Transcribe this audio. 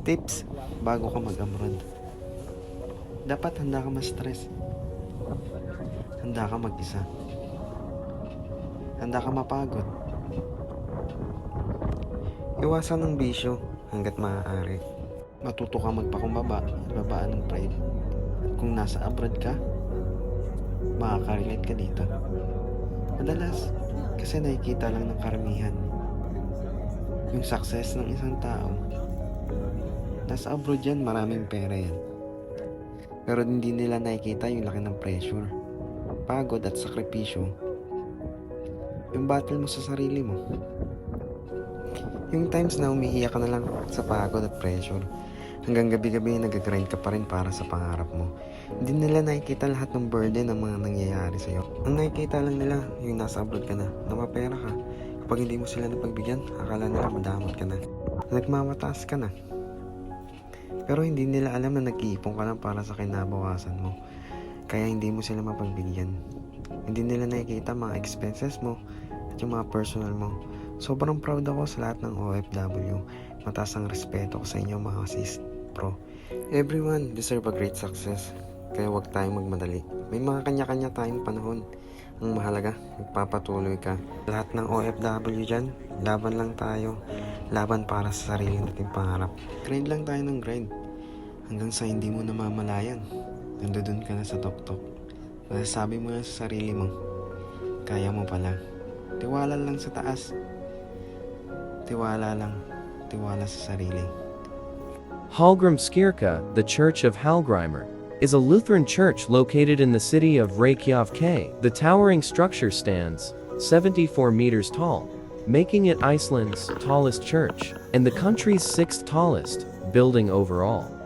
Tips bago ka mag-abroad. Dapat handa ka ma-stress. Handa ka mag-isa. Handa ka mapagod. Iwasan ng bisyo hanggat maaari. Matuto ka magpakumbaba at babaan ng pride. At kung nasa abroad ka, makaka-relate ka dito. Madalas, kasi nakikita lang ng karamihan yung success ng isang tao. Nasa abroad yan, maraming pera yan. Pero hindi nila nakikita yung laki ng pressure, pagod at sakripisyo. Yung battle mo sa sarili mo. Yung times na umiiyak ka na lang sa pagod at pressure. Hanggang gabi-gabi nag-grind ka pa rin para sa pangarap mo. Hindi nila nakikita lahat ng burden ng mga nangyayari sa'yo. Ang nakikita lang nila yung nasa abroad ka na mapera ka. Kapag hindi mo sila napagbigyan, akala nila madamot ka na. Nagmamataas ka na. Pero hindi nila alam na nag-iipon ka lang para sa kinabukasan mo. Kaya hindi mo sila mapagbigyan. Hindi nila nakikita mga expenses mo at yung mga personal mo. Sobrang proud ako sa lahat ng OFW. Mataas ang respeto ko sa inyo mga sis pro. Everyone deserve a great success. Kaya huwag tayong magmadali. May mga kanya-kanya tayong panahon. Ang mahalaga, magpapatuloy ka. Lahat ng OFW dyan, laban lang tayo. Laban para sa sarili nating pangarap. Grind lang tayo ng grind. Hanggang sa hindi mo namamalayan. Nandoon ka na sa tuktok. Masasabi mo na sa sarili mo, kaya mo pala. Tiwala lang sa taas. Tiwala lang. Tiwala sa sarili. Hallgrímskirkja, the Church of Hallgrímur, is a Lutheran church located in the city of Reykjavik. The towering structure stands 74 meters tall, making it Iceland's tallest church and the country's sixth tallest building overall.